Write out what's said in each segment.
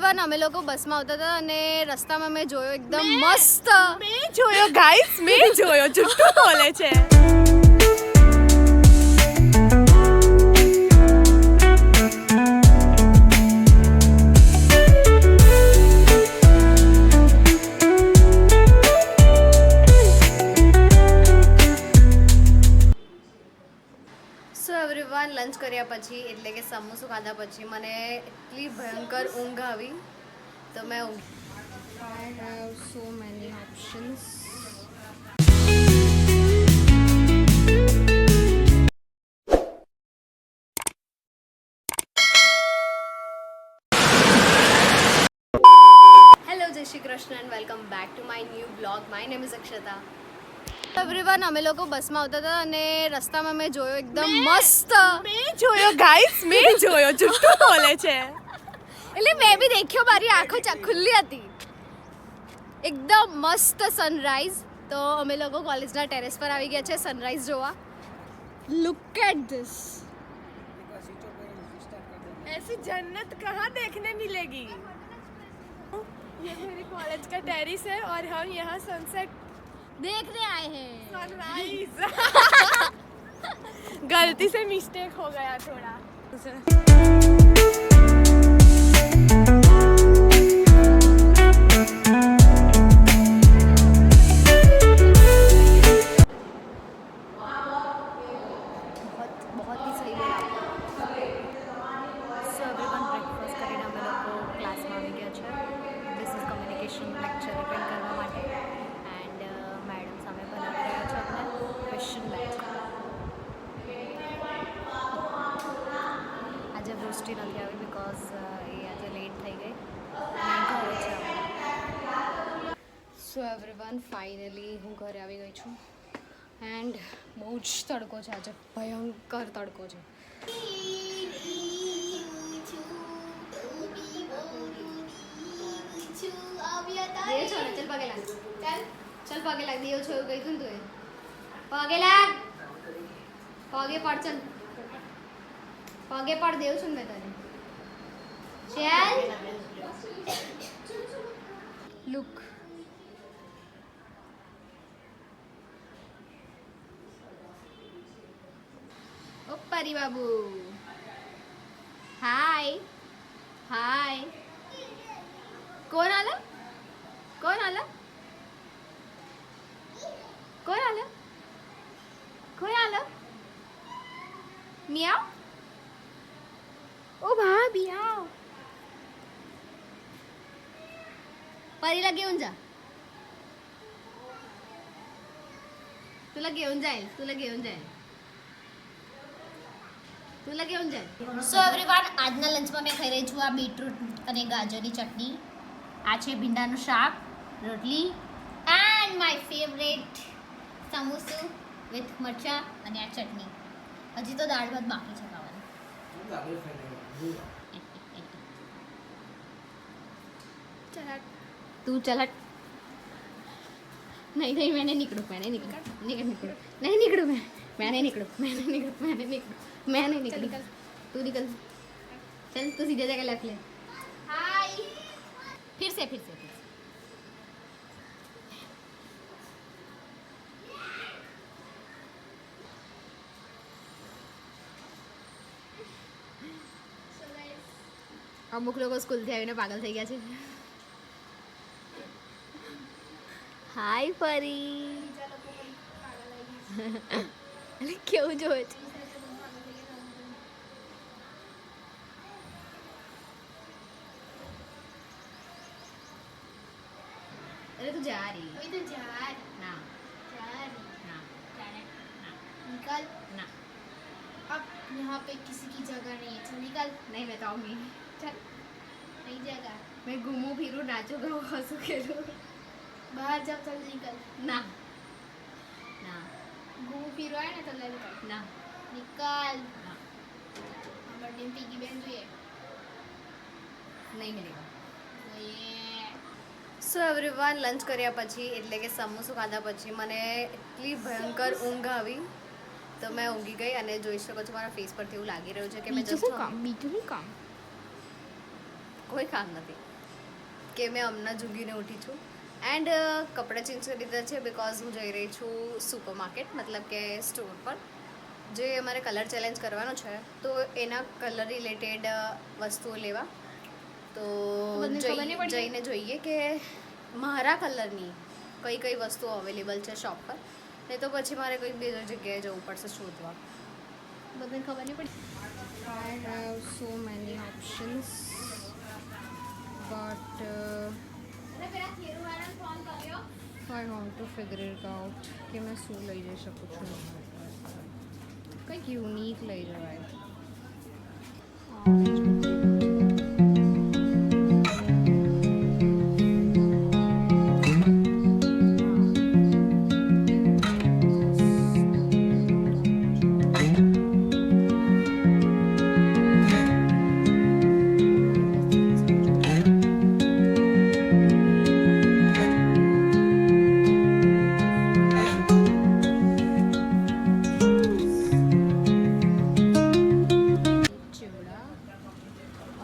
Everyone અમે લોકો બસમાં આવતા હતા અને રસ્તામાં મેં જોયો એકદમ મસ્ત મેં જોયો ગાઈસ મેં જોયો જુઠ્ઠું બોલે છે સો એવરીવન લંચ કર્યા પછી એટલે કે સમોસું ખાધા પછી મને એટલી ભયંકર ઊંઘ આવી તો મેં ઊંઘી I have so many options hello જય Shri Krishna and welcome back to my new blog my name is Akshata everyone અમે લોકો બસમાં આવતા હતા અને રસ્તામાં મેં જોયો એકદમ મસ્ત મેં જોયો ગાઈસ મેં જોયો જુઠ્ઠું બોલે છે એટલે મેં બી દેખ્યો મારી આંખો ખુલ્લી હતી એકદમ મસ્ત સનરાઈઝ તો અમે લોકો કોલેજના ટેરેસ પર આવી ગયા છે સનરાઈઝ જોવા લુક એટ ધીસ ऐसी जन्नत कहाँ देखने मिलेगी ये मेरी कॉलेज का टेरिस है और हम यहाँ सनसेट देखने आए हैं सनराइज गलती से मिस्टेक हो गया थोड़ा बहुत ही सही बोला સો એવરીવન બ્રેકફાસ્ટ કરીને અમે લોકો ક્લાસમાં આવી ગયા છે this is communication lecture attend કરવા માટે એન્ડ મેડમ સામે બનાવી રહ્યા છે આપણે ક્વેશ્ચન બેંક આજે વૃષ્ટિ નથી આવી બિકોઝ એ આજે લેટ થઈ ગઈ ઘરે છે સો એવરીવન ફાઇનલી હું ઘરે આવી ગઈ છું એન્ડ બહુ જ તડકો છે આજે ભયંકર તડકો છે દેવ છો ને ચલ પગે લાગ ચલ પગે લાગ દેવ છો એવું કહ્યું તું પગે લાગ પગે પડ ચલ પગે પડ દેવ છું ને મેં તને ચાલ લુક ઓ પરી બાબુ હાય હાય કોણ આલા કોણ આલા કોણ આલા કોણ આલા મિયાવ ઓ ભાભી આવ परीला घेऊन जा तुला घेऊन जाईल तुला घेऊन जाईल तुला घेऊन जाईल સો એવરીવન આજના લંચમાં મેં ખાઈ રહી છું આ બીટરૂટ અને ગાજરની ચટણી આ છે ભીંડાનું શાક રોટલી એન્ડ માય ફેવરેટ સમોસું વિથ મરચાં અને આ ચટણી હજી તો દાળ ભાત બાકી છે ખાવાનું तू चल हट नहीं नहीं मैं नहीं निकलूँ मैं नहीं निकलूँ नहीं निकलूँ मैं नहीं निकलूँ मैं नहीं निकलूँ मैं नहीं निकलूँ मैं नहीं निकलूँ तू निकल चल तू सीधे जगह लेफ्ट ले હાય फिर से અમુક લોકો સ્કૂલથી આવીને પાગલ થઈ ગયા છે હાય પરી અરે કેવું જોવે છે अरे तू जा रही है वही तो जा ना जा ना निकल ना अब यहाँ पे किसी की जगह नहीं है चल निकल नहीं मैं तो आऊँगी चल नहीं जगह मैं घूमूं फिरूं नाचूं गाऊं हंसूं खेलूं बाहर जब चल निकल ना ना घूम फिरो है ना तो ले निकल ना निकल ना बर्थडे में पीकी बहन જોઈએ નહીં મિલેગા तो ये સો એવરીવન લંચ કર્યા પછી એટલે કે સમોસું ખાધા પછી મને એટલી ભયંકર ઊંઘ આવી તો મેં ઊંઘી ગઈ અને જોઈ શકો છો મારા ફેસ પરથી એવું લાગી રહ્યું છે કે મેં બીજું શું કામ કોઈ કામ નથી કે મેં હમણાં જુગીને ઉઠી છું એન્ડ કપડાં ચેન્જ કરી દીધા છે બિકોઝ હું જઈ રહી છું સુપર માર્કેટ મતલબ કે સ્ટોર પર જે અમારે કલર ચેલેન્જ કરવાનો છે તો એના કલર રિલેટેડ વસ્તુઓ લેવા તો જઈને જોઈએ કે મારા કલરની કઈ કઈ વસ્તુઓ અવેલેબલ છે શોપ પર નહીં તો પછી મારે કોઈ બીજી જગ્યાએ જવું પડશે શોધવા બધાને ખબર નહીં પડી આઈ have so many options but I want to figure it out કે મેં શું લઈ જઈ શકું છું કંઈક યુનિક લઈ જવાય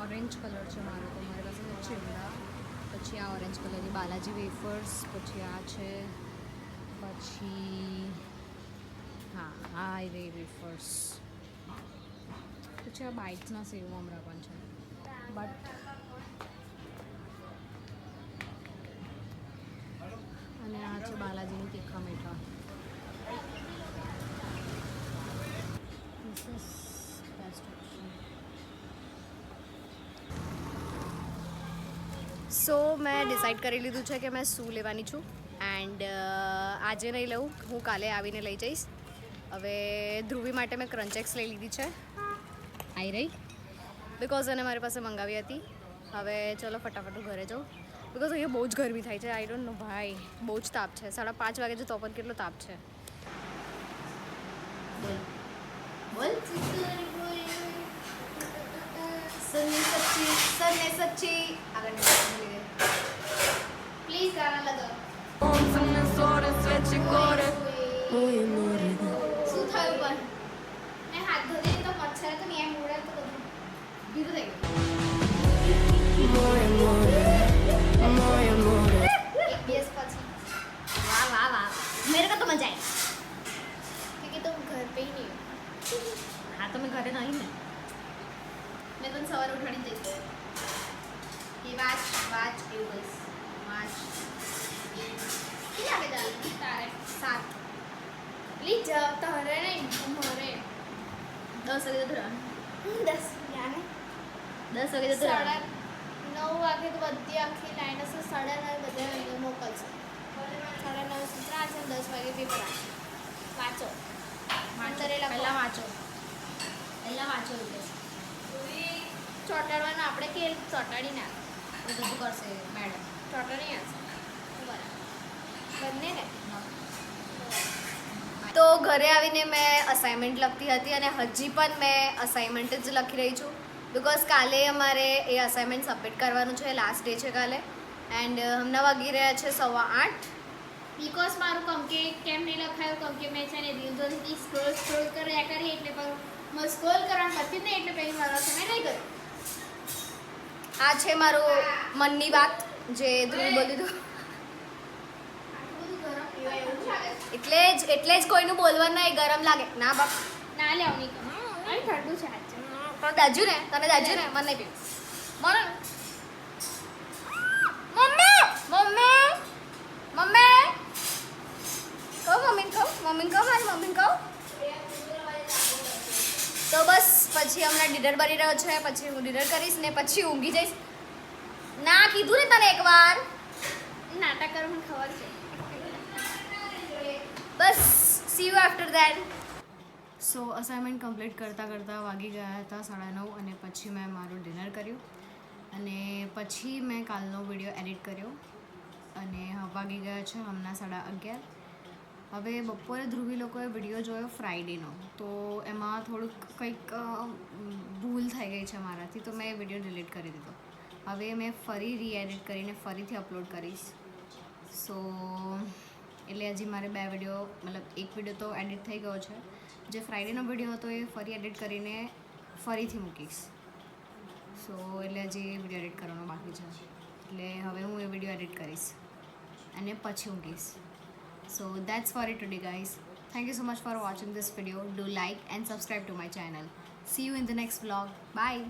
ઓરેન્જ કલર છે મારો તો મારી પાસે છે ચીવડા પછી આ ઓરેન્જ કલરની બાલાજી વેફર્સ પછી આ છે પછી હા આ રે વેફર્સ પછી આ બાઇટ્સના સેવ મમરા પણ છે બટ અને આ છે બાલાજીની તીખા મીઠા This is best option. સો મેં ડિસાઈડ કરી લીધું છે કે મેં શું લેવાની છું એન્ડ આજે નહીં લઉં હું કાલે આવીને લઈ જઈશ હવે ધ્રુવી માટે મેં ક્રન્ચેક્સ લઈ લીધી છે આવી રહી બિકોઝ એને મારી પાસે મંગાવી હતી હવે ચલો ફટાફટ હું ઘરે જાઉં બિકોઝ અહીંયા બહુ જ ગરમી થાય છે આઈ ડોન્ટ નો ભાઈ બહુ જ તાપ છે 5:30 વાગે છે તો પણ કેટલો તાપ છે બોલ સન્ને સચ્ચી આગળ પ્લીઝ ગાના લગાવો શું થયું પણ મેં હાથ ધોઈ તો મચ્છર તો નહીં એમ ઉડાડ તો બધું ભીરું થઈ ગયું એક દિવસ પછી વાહ વાહ વાહ મેરે કો તો મજા आई क्योंकि तुम घर पे ही नहीं हो हाँ तो मैं घरे नहीं मैं તને સવારે ઉઠાડી દઈશ એ વાચ એવું બસ વાચ કેટલી વાગે જવાનું તારે 7 પ્લીઝ તારે નહીં મારે 10 વાગે તો રહેવાનું 10 યાને 10 વાગે તો 9 વાગે તો બધી આખી લાઈન હશે 9:30 બધા મોકલશે 9:30 સૂત્રા છે 10 વાગે પેપર વાંચો પહેલાં વાંચો એટલે ચોટાડવાનું આપણે કે ચોટાડી ના બધું કરશે મેડમ ચોટાડી આવશે બરાબર બંને ને તો ઘરે આવીને મેં અસાઇનમેન્ટ લખતી હતી અને હજી પણ મેં અસાઇનમેન્ટ જ લખી રહી છું બિકોઝ કાલે અમારે એ અસાઇનમેન્ટ સબમિટ કરવાનું છે લાસ્ટ ડે છે કાલે એન્ડ હમણાં વાગી રહ્યા છે 8:15 બિકોઝ મારું કમકે કેમ નહીં લખાયું કમકે મેં છે ને રીલ્સોથી સ્ક્રોલ કર્યા કરી એટલે પણ સ્ક્રોલ કરવાનું પછી નહીં એટલે પછી મારો સમય નહીં કર્યો આ છે મારો મનની વાત જે ધ્રુવ બોલી દઉં એટલે જ કોઈનું બોલવાનું નહીં ગરમ લાગે ના બાપ ના લેવાની ઠંડુ છે પણ દાજુ ને તને દાજુ ને મને નહીં પીવું મને મમ્મી મારી મમ્મીને કહું તો બસ પછી હમણાં ડિનર બની રહ્યો છે પછી હું ડિનર કરીશ ને પછી ઊંઘી જઈશ ના કીધું ને તને એકવાર નાટક કરો મને ખબર છે બસ see you after that so assignment complete કરતાં વાગી ગયા હતા 9:30 અને પછી મેં મારું ડિનર કર્યું અને પછી મેં કાલનો વિડીયો એડિટ કર્યો અને વાગી ગયા છે હમણાં 11:30 હવે બપોરે ધ્રુવી લોકોએ વિડીયો જોયો ફ્રાઈડેનો તો એમાં થોડુંક કંઈક ભૂલ થઈ ગઈ છે મારાથી તો મેં એ વિડીયો ડિલીટ કરી દીધો હવે મેં ફરી રીએડિટ કરીને ફરીથી અપલોડ કરીશ સો એટલે હજી મારે 2 વિડીયો મતલબ એક વિડીયો તો એડિટ થઈ ગયો છે જે ફ્રાઈડેનો વિડીયો હતો એ ફરી એડિટ કરીને ફરીથી મૂકીશ સો એટલે હજી વિડીયો એડિટ કરવાનો બાકી છે એટલે હવે હું એ વિડીયો એડિટ કરીશ અને પછી ઊંઘીશ. So that's for it today guys. Thank you so much for watching this video. Do like and subscribe to my channel. See you in the next vlog. Bye.